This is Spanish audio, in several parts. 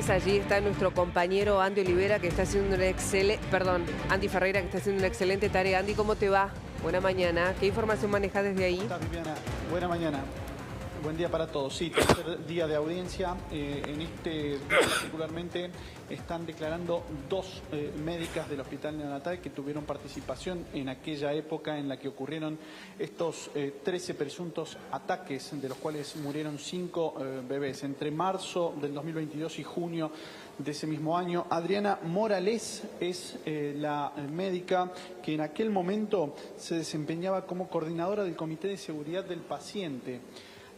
Entonces allí está nuestro compañero Andy Olivera, que está haciendo una Andy Ferreira, que está haciendo una excelente tarea. Andy, ¿cómo te va? Buena mañana. ¿Qué información manejas desde ahí? ¿Cómo estás, Viviana? Buena mañana. Buen día para todos. Sí, tercer día de audiencia. En este día particularmente están declarando dos médicas del Hospital Neonatal que tuvieron participación en aquella época en la que ocurrieron estos 13 presuntos ataques, de los cuales murieron 5 bebés, entre marzo del 2022 y junio de ese mismo año. Adriana Morales es la médica que en aquel momento se desempeñaba como coordinadora del Comité de Seguridad del Paciente.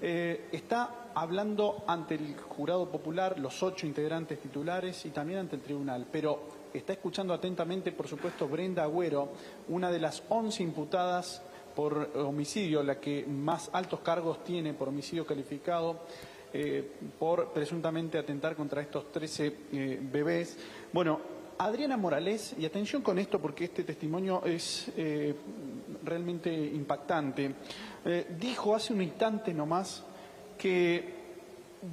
Está hablando ante el jurado popular, los 8 integrantes titulares y también ante el tribunal, pero está escuchando atentamente, por supuesto, Brenda Agüero, una de las 11 imputadas por homicidio, la que más altos cargos tiene por homicidio calificado, por presuntamente atentar contra estos 13 bebés. Bueno, Adriana Morales, y atención con esto porque este testimonio es realmente impactante, dijo hace un instante nomás que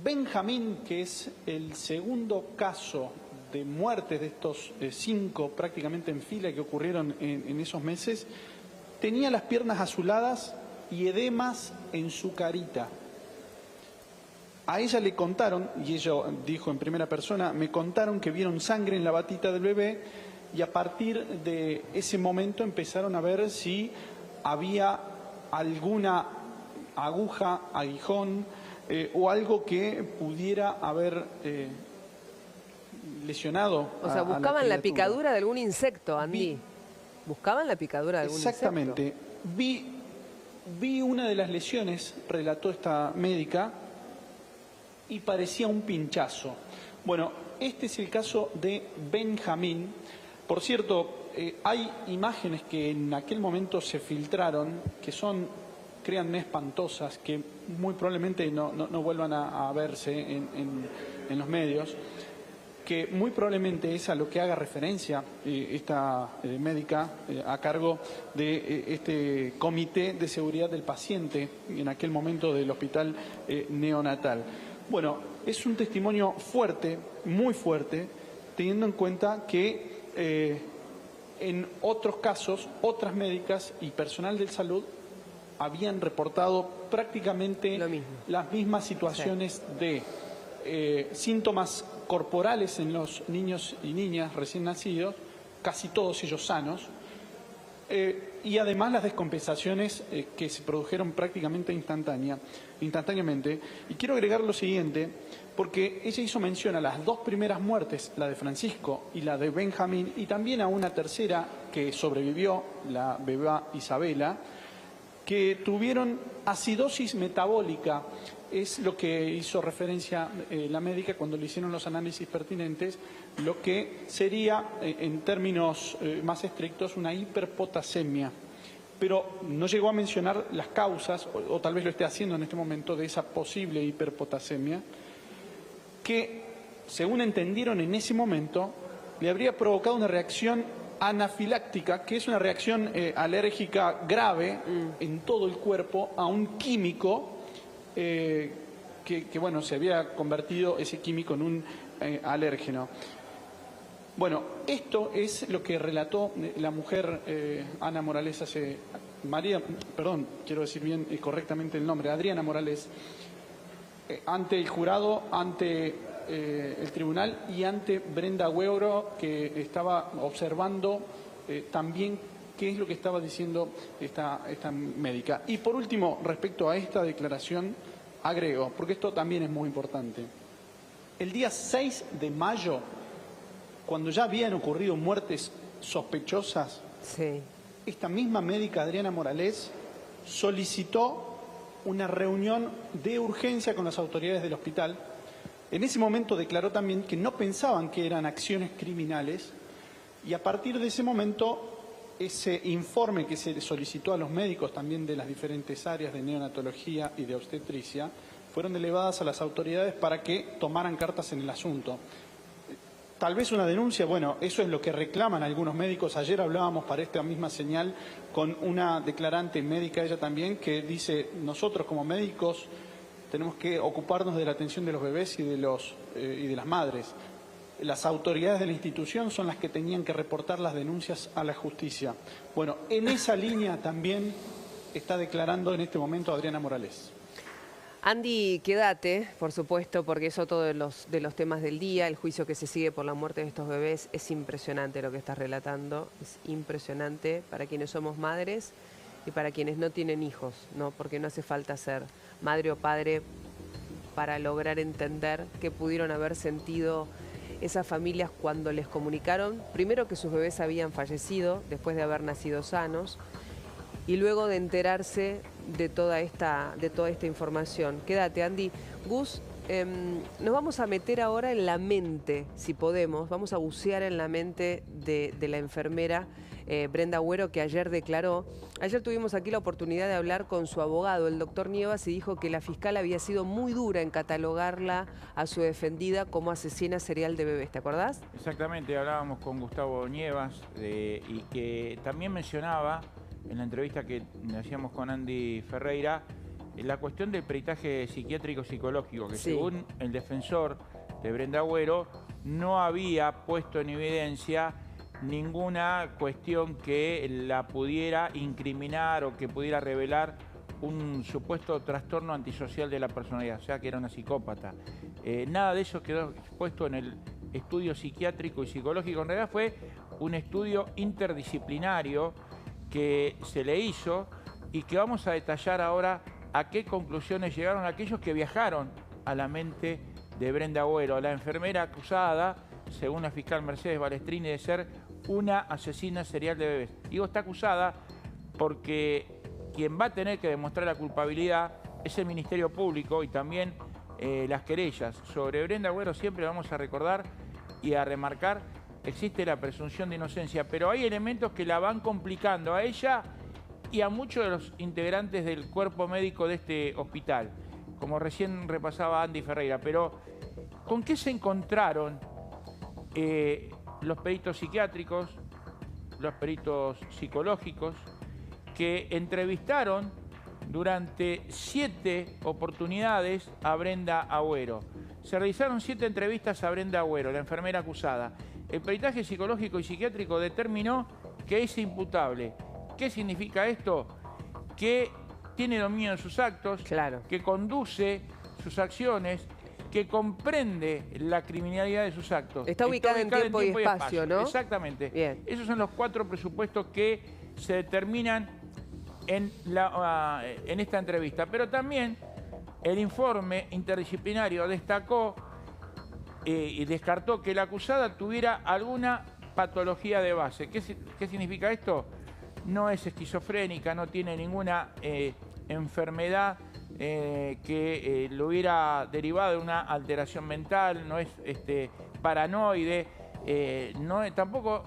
Benjamín, que es el segundo caso de muerte de estos 5 prácticamente en fila que ocurrieron en esos meses, tenía las piernas azuladas y edemas en su carita. A ella le contaron, y ella dijo en primera persona, me contaron que vieron sangre en la batita del bebé y a partir de ese momento empezaron a ver si había alguna aguja, aguijón o algo que pudiera haber lesionado. O sea, buscaban la picadura de algún insecto, Andy. ¿Buscaban la picadura de algún insecto? Exactamente. Vi una de las lesiones, relató esta médica, y parecía un pinchazo. Bueno, este es el caso de Benjamín. Por cierto, hay imágenes que en aquel momento se filtraron, que son, créanme, espantosas, que muy probablemente no vuelvan a verse en los medios, que muy probablemente es a lo que haga referencia esta médica a cargo de este Comité de Seguridad del Paciente, en aquel momento del Hospital Neonatal. Bueno, es un testimonio fuerte, muy fuerte, teniendo en cuenta que en otros casos, otras médicas y personal de salud habían reportado prácticamente las mismas situaciones de síntomas corporales en los niños y niñas recién nacidos, casi todos ellos sanos, y además las descompensaciones que se produjeron prácticamente instantáneamente. Y quiero agregar lo siguiente, porque ella hizo mención a las 2 primeras muertes, la de Francisco y la de Benjamín, y también a una tercera que sobrevivió, la bebé Isabela, que tuvieron acidosis metabólica. Es lo que hizo referencia la médica cuando le hicieron los análisis pertinentes, lo que sería, en términos más estrictos, una hiperpotasemia. Pero no llegó a mencionar las causas, o tal vez lo esté haciendo en este momento, de esa posible hiperpotasemia, que, según entendieron en ese momento, le habría provocado una reacción anafiláctica, que es una reacción alérgica grave en todo el cuerpo a un químico que bueno, se había convertido ese químico en un alérgeno. Bueno, esto es lo que relató la mujer Ana Morales quiero decir bien correctamente el nombre, Adriana Morales, ante el jurado, ante el tribunal y ante Brenda Agüero, que estaba observando también qué es lo que estaba diciendo esta médica. Y por último, respecto a esta declaración, agrego, porque esto también es muy importante. El día 6 de mayo, cuando ya habían ocurrido muertes sospechosas, sí, esta misma médica, Adriana Morales, solicitó una reunión de urgencia con las autoridades del hospital. En ese momento declaró también que no pensaban que eran acciones criminales y a partir de ese momento ese informe que se solicitó a los médicos también de las diferentes áreas de neonatología y de obstetricia fueron elevadas a las autoridades para que tomaran cartas en el asunto. Tal vez una denuncia, bueno, eso es lo que reclaman algunos médicos. Ayer hablábamos para esta misma señal con una declarante médica, ella también, que dice, nosotros como médicos tenemos que ocuparnos de la atención de los bebés y de las madres. las autoridades de la institución son las que tenían que reportar las denuncias a la justicia. Bueno, en esa línea también está declarando en este momento Adriana Morales. Andy, quédate, por supuesto, porque es otro de los temas del día. El juicio que se sigue por la muerte de estos bebés es impresionante lo que estás relatando. Es impresionante para quienes somos madres y para quienes no tienen hijos, ¿no? Porque no hace falta ser madre o padre para lograr entender qué pudieron haber sentido esas familias cuando les comunicaron, primero que sus bebés habían fallecido después de haber nacido sanos, y luego de enterarse de toda esta información. Quédate, Andy. Gus, nos vamos a meter ahora en la mente, si podemos, vamos a bucear en la mente de la enfermera Brenda Agüero, que ayer declaró. Ayer tuvimos aquí la oportunidad de hablar con su abogado, el doctor Nievas, y dijo que la fiscal había sido muy dura en catalogarla a su defendida como asesina serial de bebés. ¿Te acordás? Exactamente, hablábamos con Gustavo Nievas y que también mencionaba en la entrevista que hacíamos con Andy Ferreira la cuestión del peritaje psiquiátrico psicológico, que sí, según el defensor de Brenda Agüero no había puesto en evidencia ninguna cuestión que la pudiera incriminar o que pudiera revelar un supuesto trastorno antisocial de la personalidad, o sea que era una psicópata. Nada de eso quedó expuesto en el estudio psiquiátrico y psicológico. En realidad fue un estudio interdisciplinario que se le hizo y que vamos a detallar ahora a qué conclusiones llegaron aquellos que viajaron a la mente de Brenda Agüero, la enfermera acusada, según la fiscal Mercedes Balestrini, de ser una asesina serial de bebés. Digo, está acusada porque quien va a tener que demostrar la culpabilidad es el Ministerio Público y también las querellas. Sobre Brenda Agüero siempre vamos a recordar y a remarcar, existe la presunción de inocencia, pero hay elementos que la van complicando a ella y a muchos de los integrantes del cuerpo médico de este hospital, como recién repasaba Andy Ferreira. Pero, ¿con qué se encontraron los peritos psiquiátricos, los peritos psicológicos, que entrevistaron durante 7 oportunidades a Brenda Agüero? Se realizaron 7 entrevistas a Brenda Agüero, la enfermera acusada. El peritaje psicológico y psiquiátrico determinó que es imputable. ¿Qué significa esto? Que tiene dominio de sus actos, claro, que conduce sus acciones, que comprende la criminalidad de sus actos. Está ubicada en tiempo y espacio, ¿no? Exactamente. Bien. Esos son los 4 presupuestos que se determinan en esta entrevista. Pero también el informe interdisciplinario destacó y descartó que la acusada tuviera alguna patología de base. ¿Qué significa esto? No es esquizofrénica, no tiene ninguna enfermedad que lo hubiera derivado de una alteración mental, no es paranoide, tampoco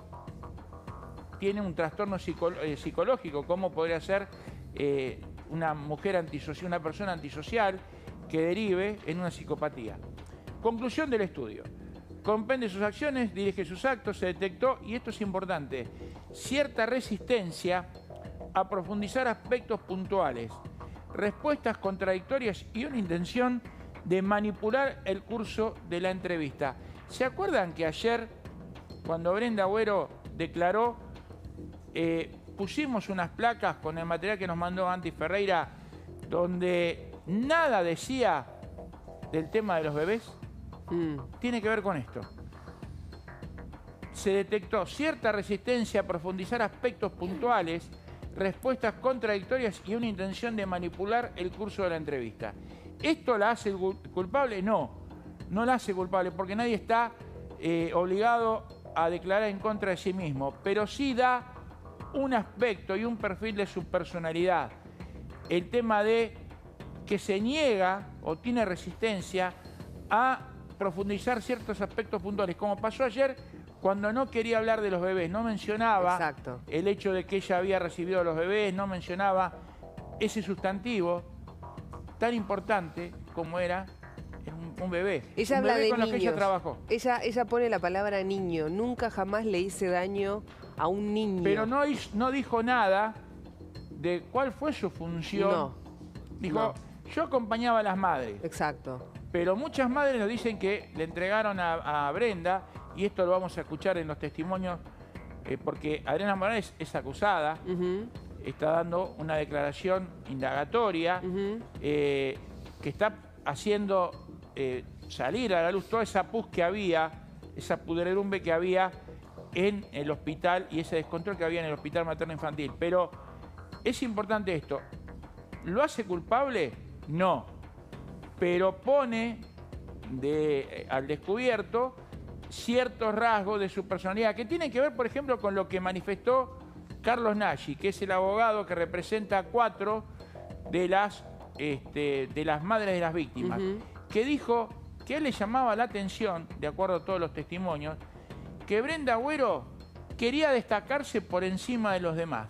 tiene un trastorno psicológico, como podría ser una mujer antisocial, una persona antisocial que derive en una psicopatía. Conclusión del estudio. Comprende sus acciones, dirige sus actos, se detectó, y esto es importante, cierta resistencia a profundizar aspectos puntuales, respuestas contradictorias y una intención de manipular el curso de la entrevista. ¿Se acuerdan que ayer, cuando Brenda Agüero declaró, pusimos unas placas con el material que nos mandó Andy Ferreira, donde nada decía del tema de los bebés? Tiene que ver con esto. Se detectó cierta resistencia a profundizar aspectos puntuales, respuestas contradictorias y una intención de manipular el curso de la entrevista. ¿Esto la hace culpable? No, no la hace culpable porque nadie está obligado a declarar en contra de sí mismo, pero sí da un aspecto y un perfil de su personalidad. El tema de que se niega o tiene resistencia a profundizar ciertos aspectos puntuales, como pasó ayer cuando no quería hablar de los bebés, no mencionaba el hecho de que ella había recibido a los bebés, no mencionaba ese sustantivo tan importante como era un bebé. Ella habla de con niños. Lo que ella trabajó. Ella pone la palabra niño. Nunca jamás le hice daño a un niño. Pero no dijo nada de cuál fue su función. No. Dijo, yo acompañaba a las madres. Exacto. Pero muchas madres nos dicen que le entregaron a Brenda y esto lo vamos a escuchar en los testimonios, porque Adriana Morales es acusada, está dando una declaración indagatoria, que está haciendo salir a la luz toda esa pus que había, esa pudredumbre que había en el hospital y ese descontrol que había en el hospital materno infantil. Pero es importante esto, ¿lo hace culpable? No, pero pone al descubierto ciertos rasgos de su personalidad que tienen que ver, por ejemplo, con lo que manifestó Carlos Nagy, que es el abogado que representa a 4 de las madres de las víctimas, que dijo que a él le llamaba la atención, de acuerdo a todos los testimonios, que Brenda Agüero quería destacarse por encima de los demás,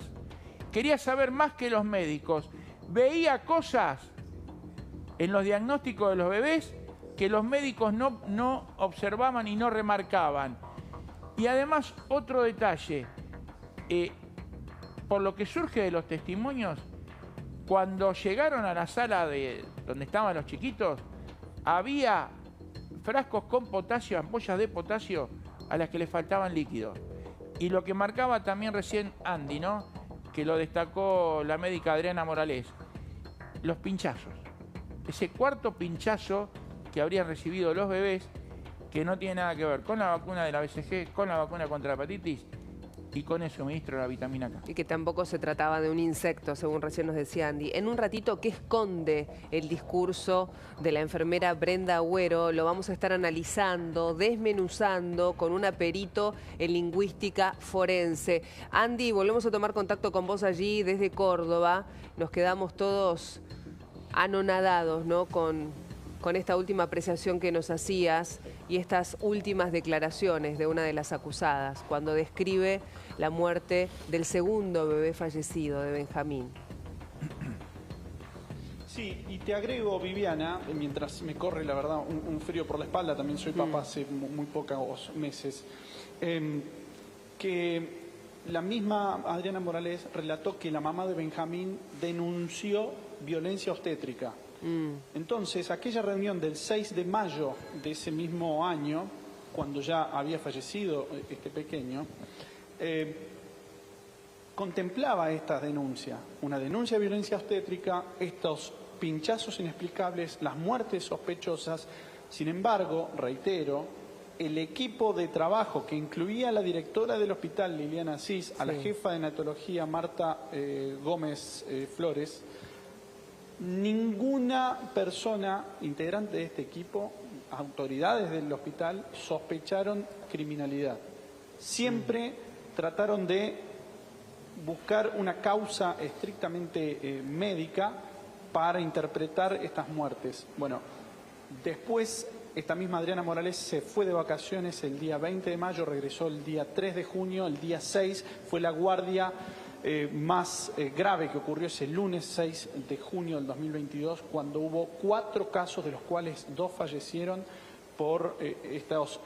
quería saber más que los médicos, veía cosas en los diagnósticos de los bebés que los médicos no observaban y no remarcaban. Y además, otro detalle, por lo que surge de los testimonios, cuando llegaron a la sala donde estaban los chiquitos, había frascos con potasio, ampollas de potasio, a las que le faltaban líquidos. Y lo que marcaba también recién Andy, ¿no?, que lo destacó la médica Adriana Morales, los pinchazos. Ese cuarto pinchazo que habrían recibido los bebés, que no tiene nada que ver con la vacuna de la BCG, con la vacuna contra la hepatitis y con el suministro de la vitamina K. Y que tampoco se trataba de un insecto, según recién nos decía Andy. En un ratito, ¿qué esconde el discurso de la enfermera Brenda Agüero? Lo vamos a estar analizando, desmenuzando con una perito en lingüística forense. Andy, volvemos a tomar contacto con vos allí desde Córdoba. Nos quedamos todos anonadados, ¿no?, con esta última apreciación que nos hacías y estas últimas declaraciones de una de las acusadas, cuando describe la muerte del segundo bebé fallecido, de Benjamín. Sí, y te agrego, Viviana, mientras me corre, la verdad, un frío por la espalda, también soy papá hace muy pocos meses, que la misma Adriana Morales relató que la mamá de Benjamín denunció violencia obstétrica. Entonces, aquella reunión del 6 de mayo de ese mismo año, cuando ya había fallecido este pequeño, contemplaba esta denuncia, una denuncia de violencia obstétrica, estos pinchazos inexplicables, las muertes sospechosas. Sin embargo, reitero, el equipo de trabajo que incluía a la directora del hospital, Liliana Asís, a la jefa de neonatología, Marta Gómez Flores, ninguna persona integrante de este equipo, autoridades del hospital, sospecharon criminalidad. Siempre trataron de buscar una causa estrictamente médica para interpretar estas muertes. Bueno, después esta misma Adriana Morales se fue de vacaciones el día 20 de mayo, regresó el día 3 de junio, el día 6 fue la guardia más grave que ocurrió ese lunes 6 de junio del 2022, cuando hubo 4 casos, de los cuales 2 fallecieron por estos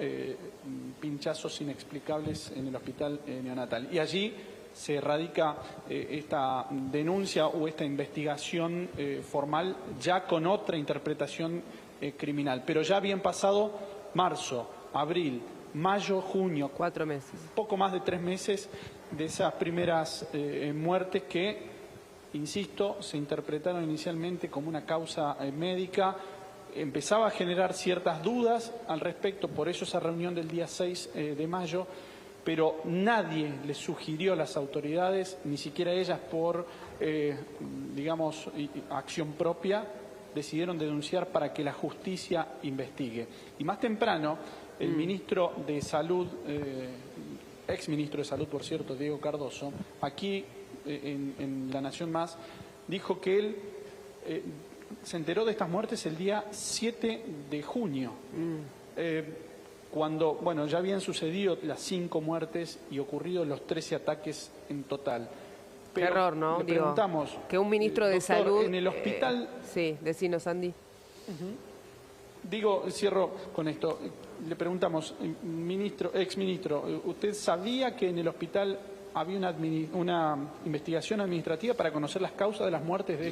pinchazos inexplicables en el hospital neonatal. Y allí se radica esta denuncia o esta investigación formal ya con otra interpretación criminal. Pero ya habían pasado marzo, abril, mayo, junio. 4 meses. Poco más de 3 meses de esas primeras muertes que, insisto, se interpretaron inicialmente como una causa médica. Empezaba a generar ciertas dudas al respecto, por eso esa reunión del día 6 de mayo, pero nadie le sugirió a las autoridades, ni siquiera ellas por, digamos, acción propia, decidieron denunciar para que la justicia investigue. Y más temprano, el ministro de Salud, exministro de Salud, por cierto, Diego Cardoso, aquí en La Nación Más, dijo que él se enteró de estas muertes el día 7 de junio, cuando, bueno, ya habían sucedido las 5 muertes y ocurrido los 13 ataques en total. Pero qué error, ¿no? Le preguntamos, que un ministro de doctor, Salud... en el hospital... sí, decinos, Andy. Digo, cierro con esto. Le preguntamos, exministro, ¿usted sabía que en el hospital había una investigación administrativa para conocer las causas de las muertes de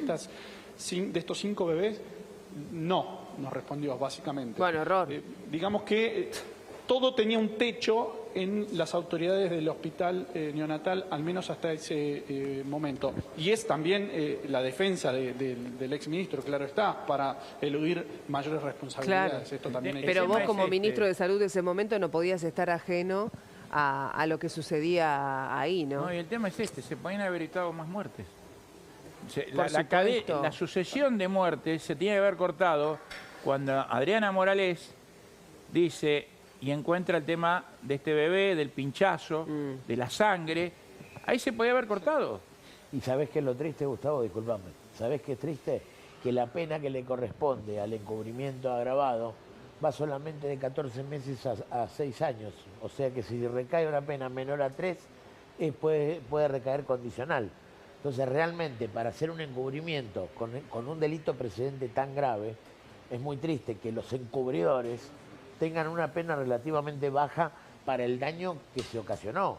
estos 5 bebés? No, nos respondió básicamente. Bueno, error. Digamos que todo tenía un techo en las autoridades del hospital neonatal, al menos hasta ese momento. Y es también la defensa del exministro, claro está, para eludir mayores responsabilidades. Claro. Esto también hay que Pero decirlo. vos como ministro de Salud de ese momento no podías estar ajeno a lo que sucedía ahí, ¿no? No, y el tema es este, se podían haber evitado más muertes. Por supuesto. La sucesión de muertes se tiene que haber cortado cuando Adriana Morales dice y encuentra el tema de este bebé, del pinchazo, de la sangre. Ahí se podía haber cortado. ¿Y sabés qué es lo triste, Gustavo? Disculpame. ¿Sabés qué es triste? Que la pena que le corresponde al encubrimiento agravado va solamente de 14 meses a 6 años. O sea que si recae una pena menor a 3, puede recaer condicional. Entonces, realmente, para hacer un encubrimiento con un delito precedente tan grave, es muy triste que los encubridores tengan una pena relativamente baja para el daño que se ocasionó.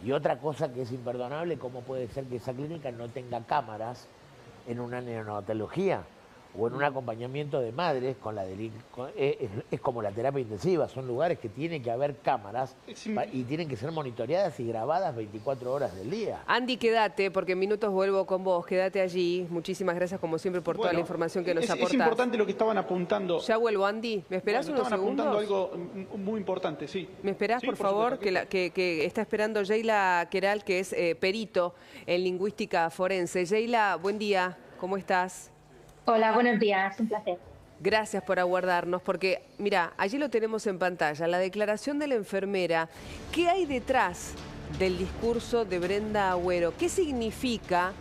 Y otra cosa que es imperdonable, ¿cómo puede ser que esa clínica no tenga cámaras en una neonatología o en un acompañamiento de madres con la es como la terapia intensiva? Son lugares que tiene que haber cámaras y tienen que ser monitoreadas y grabadas 24 horas del día. Andy, quédate, porque en minutos vuelvo con vos. Quédate allí. Muchísimas gracias, como siempre, por toda la información que nos aportás. Es importante lo que estaban apuntando. Ya vuelvo, Andy. ¿Me esperás unos segundos? Estaban apuntando algo muy importante, sí. ¿Me esperás, Sí, por favor? supuesto, Que está esperando Sheila Queral, que es perito en lingüística forense. Sheila, buen día. ¿Cómo estás? Hola, buenos días, un placer. Gracias por aguardarnos, porque, mira, allí lo tenemos en pantalla, la declaración de la enfermera. ¿Qué hay detrás del discurso de Brenda Agüero? ¿Qué significa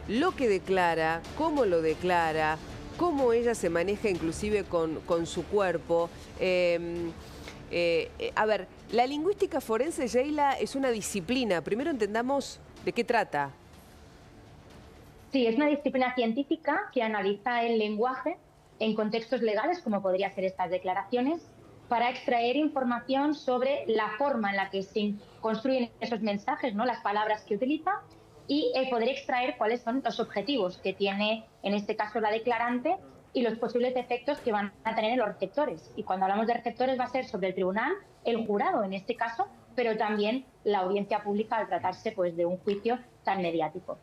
lo que declara, cómo lo declara, cómo ella se maneja inclusive con su cuerpo? A ver, la lingüística forense, Sheila, es una disciplina. Primero entendamos de qué trata. Sí, es una disciplina científica que analiza el lenguaje en contextos legales, como podría ser estas declaraciones, para extraer información sobre la forma en la que se construyen esos mensajes, ¿no? Las palabras que utiliza, y poder extraer cuáles son los objetivos que tiene, en este caso, la declarante y los posibles efectos que van a tener en los receptores. Y cuando hablamos de receptores va a ser sobre el tribunal, el jurado en este caso, pero también la audiencia pública al tratarse pues, de un juicio tan mediático.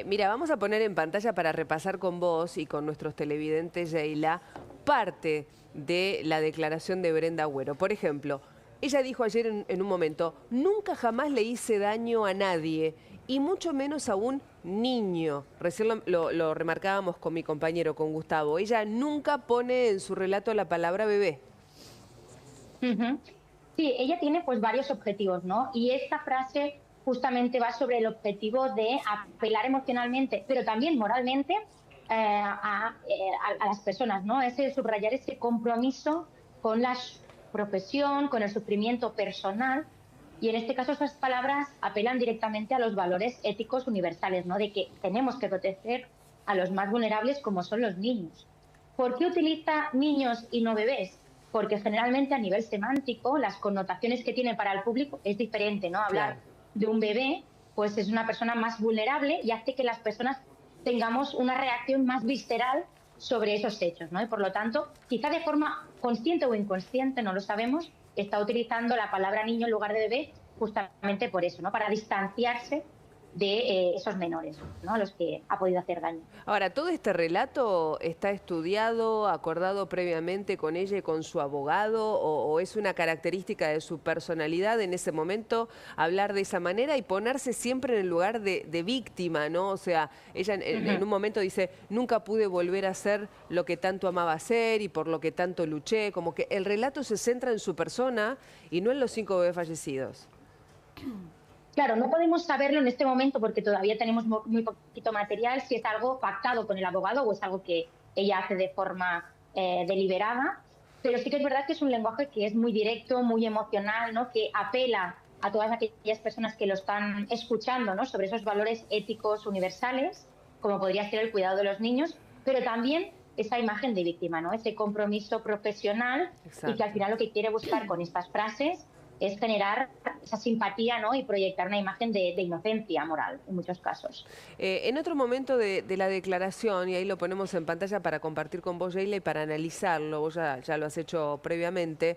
Mira, vamos a poner en pantalla para repasar con vos y con nuestros televidentes, Sheila, parte de la declaración de Brenda Agüero. Por ejemplo, ella dijo ayer en un momento, nunca jamás le hice daño a nadie, y mucho menos a un niño. Recién lo remarcábamos con mi compañero, con Gustavo. Ella nunca pone en su relato la palabra bebé. Sí, ella tiene pues varios objetivos, ¿no? Y esta frase justamente va sobre el objetivo de apelar emocionalmente, pero también moralmente a las personas, ¿no? Subrayar ese compromiso con la profesión, con el sufrimiento personal. Y en este caso esas palabras apelan directamente a los valores éticos universales, ¿no? De que tenemos que proteger a los más vulnerables como son los niños. ¿Por qué utiliza niños y no bebés? Porque generalmente a nivel semántico las connotaciones que tiene para el público es diferente, ¿no? Hablar de un bebé pues es una persona más vulnerable y hace que las personas tengamos una reacción más visceral sobre esos hechos, ¿no? Y por lo tanto, quizá de forma consciente o inconsciente, no lo sabemos, está utilizando la palabra niño en lugar de bebé justamente por eso, ¿no? Para distanciarse de esos menores, ¿no? A los que ha podido hacer daño. Ahora, ¿todo este relato está estudiado, acordado previamente con ella y con su abogado, o es una característica de su personalidad en ese momento hablar de esa manera y ponerse siempre en el lugar de víctima, ¿no? O sea, ella en un momento dice, nunca pude volver a ser lo que tanto amaba hacer y por lo que tanto luché, como que el relato se centra en su persona y no en los 5 bebés fallecidos. Claro, no podemos saberlo en este momento porque todavía tenemos muy poquito material, si es algo pactado con el abogado o es algo que ella hace de forma deliberada, pero sí que es verdad que es un lenguaje que es muy directo, muy emocional, ¿no? Que apela a todas aquellas personas que lo están escuchando, ¿no? Sobre esos valores éticos universales, como podría ser el cuidado de los niños, pero también esa imagen de víctima, ¿no? Ese compromiso profesional. Exacto. Y que al final lo que quiere buscar con estas frases es generar esa simpatía, ¿no? Y proyectar una imagen de inocencia moral, en muchos casos. En otro momento de la declaración, y ahí lo ponemos en pantalla para compartir con vos, Sheila, y para analizarlo, vos ya lo has hecho previamente,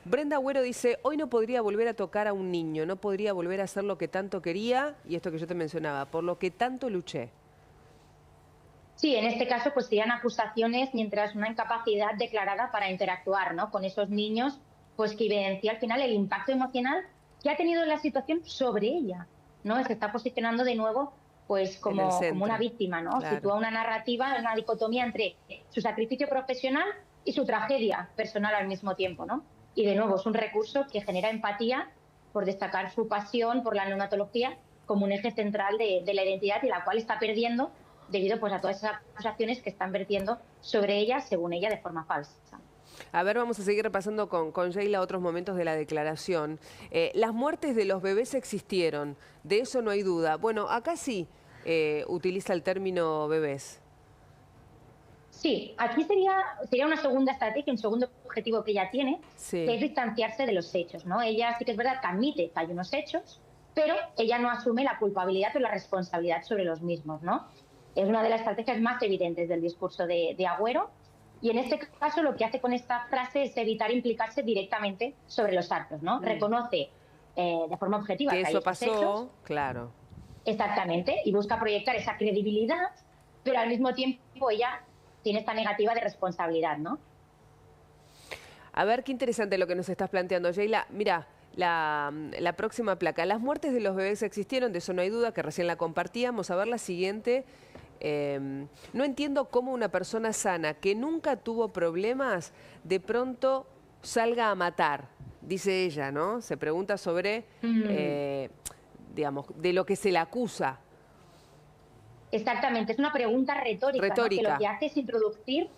Brenda Agüero dice, hoy no podría volver a tocar a un niño, no podría volver a hacer lo que tanto quería, y esto que yo te mencionaba, por lo que tanto luché. Sí, en este caso pues serían acusaciones mientras una incapacidad declarada para interactuar, ¿no?, con esos niños, pues que evidencia al final el impacto emocional que ha tenido la situación sobre ella, ¿no? Se está posicionando de nuevo pues como una víctima, ¿no? Claro. Sitúa una narrativa, una dicotomía entre su sacrificio profesional y su tragedia personal al mismo tiempo, ¿no? Y de nuevo es un recurso que genera empatía por destacar su pasión por la neonatología como un eje central de la identidad, y la cual está perdiendo debido pues a todas esas acusaciones que están vertiendo sobre ella, según ella, de forma falsa. A ver, vamos a seguir repasando con Sheila otros momentos de la declaración. Las muertes de los bebés existieron, de eso no hay duda. Bueno, acá sí utiliza el término bebés. Sí, aquí sería una segunda estrategia, un segundo objetivo que ella tiene, Sí. que es distanciarse de los hechos, ¿no? Ella sí que es verdad que admite que hay unos hechos, pero ella no asume la culpabilidad o la responsabilidad sobre los mismos, ¿no? Es una de las estrategias más evidentes del discurso de Agüero, y en este caso lo que hace con esta frase es evitar implicarse directamente sobre los actos, ¿no? Reconoce de forma objetiva que que hay eso esos pasó, hechos, claro. exactamente, y busca proyectar esa credibilidad, pero al mismo tiempo ella tiene esta negativa de responsabilidad, ¿no? A ver, qué interesante lo que nos estás planteando, Sheila. Mira, la próxima placa. Las muertes de los bebés existieron, de eso no hay duda, que recién la compartíamos. A ver la siguiente. No entiendo cómo una persona sana que nunca tuvo problemas de pronto salga a matar, dice ella, ¿no? Se pregunta sobre, digamos, de lo que se le acusa. Exactamente, es una pregunta retórica, ¿no?, que lo que hace es introducir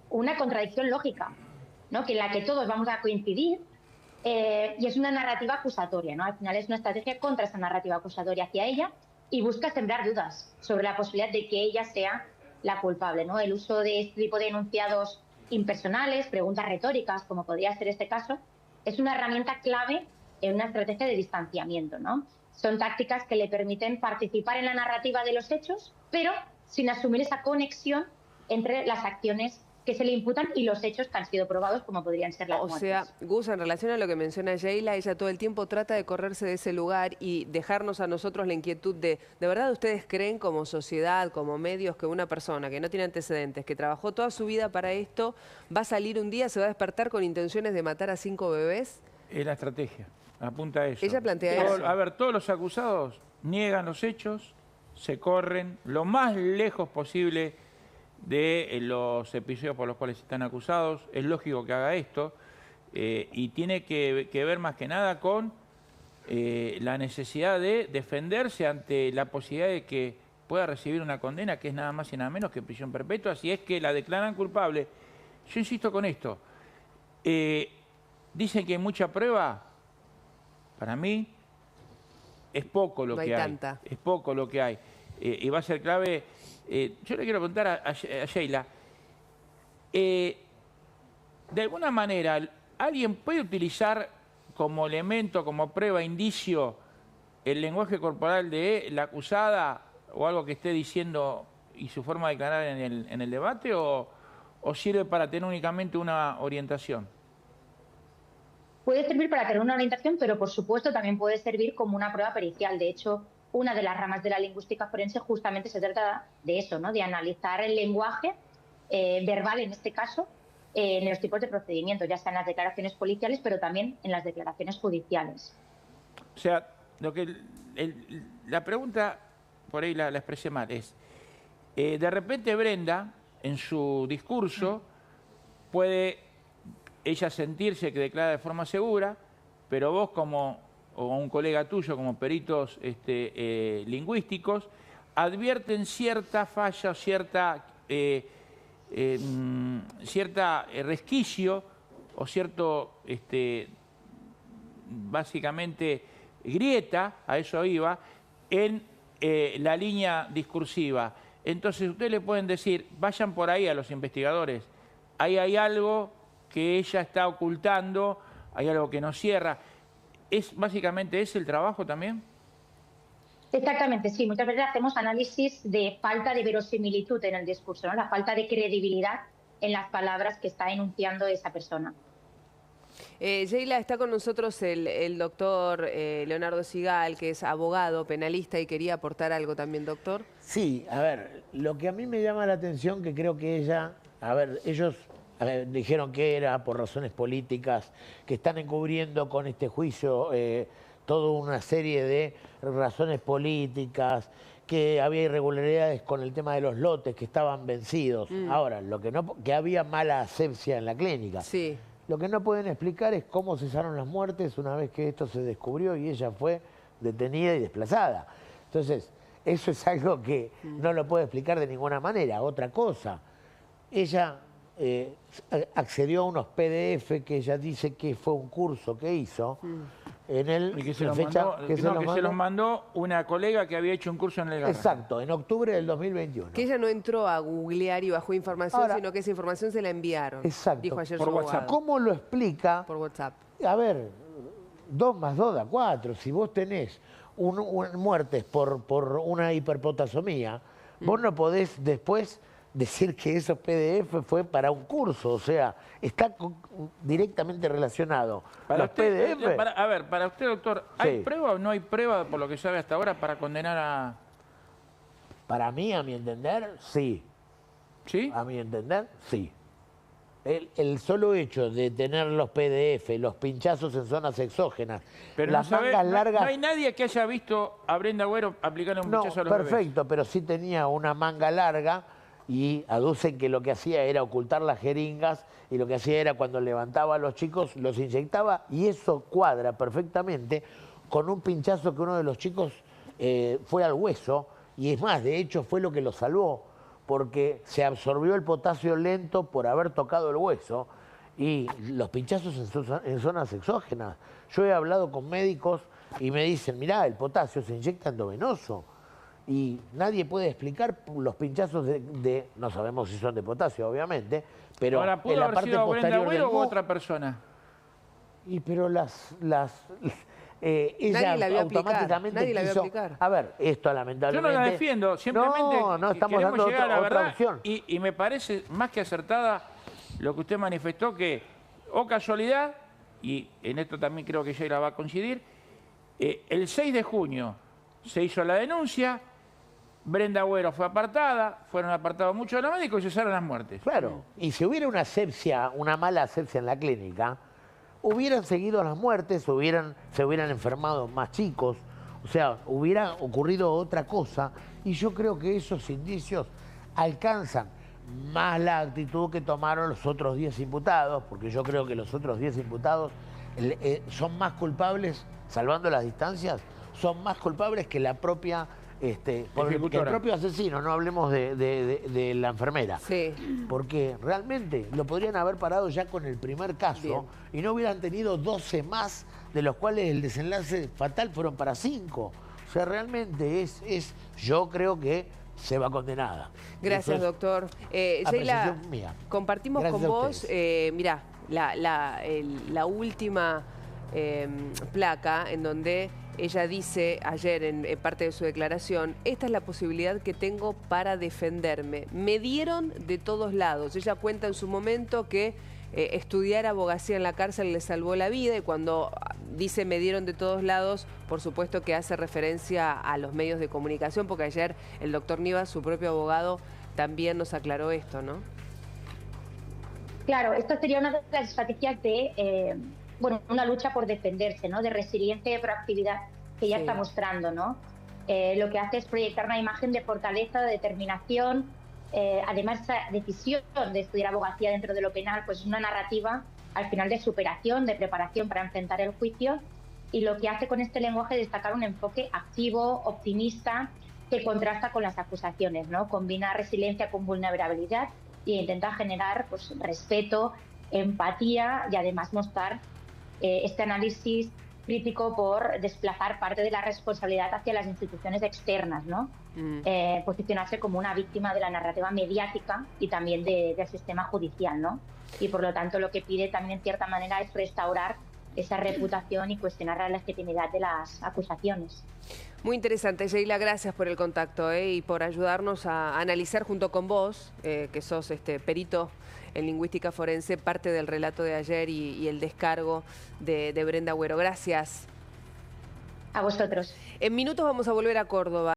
una contradicción lógica, ¿no?, que en la que todos vamos a coincidir, y es una narrativa acusatoria, ¿no? Al final es una estrategia contra esa narrativa acusatoria hacia ella, y busca sembrar dudas sobre la posibilidad de que ella sea la culpable, ¿no? El uso de este tipo de enunciados impersonales, preguntas retóricas, como podría ser este caso, es una herramienta clave en una estrategia de distanciamiento, ¿no? Son tácticas que le permiten participar en la narrativa de los hechos, pero sin asumir esa conexión entre las acciones que se le imputan y los hechos que han sido probados, como podrían ser las muertes. O sea, Gus, en relación a lo que menciona Sheila, ella todo el tiempo trata de correrse de ese lugar y dejarnos a nosotros la inquietud ¿de verdad ustedes creen como sociedad, como medios, que una persona que no tiene antecedentes, que trabajó toda su vida para esto, va a salir un día, se va a despertar con intenciones de matar a 5 bebés? Es la estrategia, apunta a eso. Ella plantea eso. A ver, todos los acusados niegan los hechos, se corren lo más lejos posible de los episodios por los cuales están acusados. Es lógico que haga esto, y tiene que ver más que nada con la necesidad de defenderse ante la posibilidad de que pueda recibir una condena que es nada más y nada menos que prisión perpetua, si es que la declaran culpable. Yo insisto con esto. Dicen que hay mucha prueba. Para mí es poco lo que hay. Es poco lo que hay. Y va a ser clave. Yo le quiero preguntar a Sheila, de alguna manera, ¿alguien puede utilizar como elemento, como prueba, indicio, el lenguaje corporal de la acusada o algo que esté diciendo y su forma de declarar en el debate, o sirve para tener únicamente una orientación? Puede servir para tener una orientación, pero por supuesto también puede servir como una prueba pericial. De hecho, una de las ramas de la lingüística forense justamente se trata de eso, ¿no?, de analizar el lenguaje verbal, en este caso, en los tipos de procedimientos, ya sea en las declaraciones policiales, pero también en las declaraciones judiciales. O sea, la pregunta, por ahí la expresé mal, es, de repente Brenda, en su discurso, puede ella sentirse que declara de forma segura, pero vos o un colega tuyo como peritos lingüísticos, advierten cierta falla, cierta resquicio o cierto, básicamente, grieta, a eso iba, en la línea discursiva. Entonces ustedes le pueden decir, vayan por ahí a los investigadores, ahí hay algo que ella está ocultando, hay algo que no cierra. ¿Es básicamente ese el trabajo también? Exactamente, sí. Muchas veces hacemos análisis de falta de verosimilitud en el discurso, ¿no?, la falta de credibilidad en las palabras que está enunciando esa persona. Sheila, está con nosotros el doctor Leonardo Sigal, que es abogado, penalista, y quería aportar algo también, doctor. Sí, a ver, lo que a mí me llama la atención, que creo que ella, a ver, ellos dijeron que era por razones políticas, que están encubriendo con este juicio toda una serie de razones políticas, que había irregularidades con el tema de los lotes que estaban vencidos. Ahora, lo que no, que había mala asepsia en la clínica. Sí. Lo que no pueden explicar es cómo cesaron las muertes una vez que esto se descubrió y ella fue detenida y desplazada. Entonces, eso es algo que no lo puede explicar de ninguna manera. Otra cosa, ella accedió a unos PDF que ella dice que fue un curso que hizo. En el, Y que se los mandó una colega que había hecho un curso en el Garrahan. Exacto, en octubre del 2021. Que ella no entró a googlear y bajó información, Ahora, sino que esa información se la enviaron. Exacto, Dijo ayer por su WhatsApp. abogado. ¿Cómo lo explica? Por WhatsApp. A ver, 2 más 2 da 4. Si vos tenés muertes por una hiperpotasomía, vos no podés después decir que esos PDF fue para un curso. O sea, está directamente relacionado. Para Los usted, PDF... a ver, para usted, doctor, ¿hay Sí. prueba o no hay prueba, por lo que sabe hasta ahora, para condenar a... Para mí, a mi entender, sí. ¿Sí? A mi entender, sí. El solo hecho de tener los PDF, los pinchazos en zonas exógenas, Pero las no sabe, mangas largas... no hay nadie que haya visto a Brenda Agüero aplicarle un No, pinchazo a los bebés. perfecto, pero sí tenía una manga larga y aducen que lo que hacía era ocultar las jeringas y lo que hacía era cuando levantaba a los chicos los inyectaba y eso cuadra perfectamente con un pinchazo que uno de los chicos fue al hueso y es más, de hecho fue lo que lo salvó porque se absorbió el potasio lento por haber tocado el hueso y los pinchazos en zonas exógenas. Yo he hablado con médicos y me dicen, mirá, el potasio se inyecta endovenoso. Y nadie puede explicar los pinchazos no sabemos si son de potasio, obviamente, pero Ahora, en ¿pudo la haber parte sido Brenda posterior del Agüero u mu- otra persona? Y pero ella Nadie la vio aplicar, automáticamente nadie la vio quiso... aplicar. A ver, esto Yo lamentablemente... no la defiendo, simplemente No estamos queremos dando llegar a la otra verdad opción. y me parece más que acertada lo que usted manifestó, que, o casualidad, y en esto también creo que Sheila va a coincidir, el 6 de junio se hizo la denuncia, Brenda Agüero fue apartada, fueron apartados muchos de los médicos y cesaron las muertes. Claro, y si hubiera una asepsia, una mala asepsia en la clínica, hubieran seguido las muertes, se hubieran enfermado más chicos, o sea, hubiera ocurrido otra cosa, y yo creo que esos indicios alcanzan más la actitud que tomaron los otros 10 imputados, porque yo creo que los otros 10 imputados son más culpables, salvando las distancias, son más culpables que la propia... que el propio asesino, no hablemos de la enfermera. Sí. Porque realmente lo podrían haber parado ya con el primer caso Bien. y no hubieran tenido 12 más, de los cuales el desenlace fatal fueron para 5. O sea, realmente yo creo que se va condenada. Gracias, Eso es doctor. Sheila, apreciación mía. compartimos Gracias con a vos, ustedes. mirá, la última placa en donde ella dice ayer en parte de su declaración, esta es la posibilidad que tengo para defenderme. Me dieron de todos lados. Ella cuenta en su momento que estudiar abogacía en la cárcel le salvó la vida y cuando dice me dieron de todos lados, por supuesto que hace referencia a los medios de comunicación, porque ayer el doctor Nivas, su propio abogado, también nos aclaró esto, ¿no? Claro, esto sería una de las estrategias de, una lucha por defenderse, ¿no? De resiliencia y de proactividad que ya Sí. está mostrando, ¿no? Lo que hace es proyectar una imagen de fortaleza, de determinación. Además, esa decisión de estudiar abogacía dentro de lo penal, pues es una narrativa al final de superación, de preparación para enfrentar el juicio. Y lo que hace con este lenguaje es destacar un enfoque activo, optimista, que contrasta con las acusaciones, ¿no? Combina resiliencia con vulnerabilidad e intenta generar pues, respeto, empatía y además mostrar este análisis crítico por desplazar parte de la responsabilidad hacia las instituciones externas, ¿no? Posicionarse como una víctima de la narrativa mediática y también del sistema judicial, ¿no? Y por lo tanto lo que pide también en cierta manera es restaurar esa reputación y cuestionar la legitimidad de las acusaciones. Muy interesante, Sheila, gracias por el contacto y por ayudarnos a analizar junto con vos, que sos perito en lingüística forense, parte del relato de ayer y el descargo de Brenda Agüero. Gracias. A vosotros. En minutos vamos a volver a Córdoba.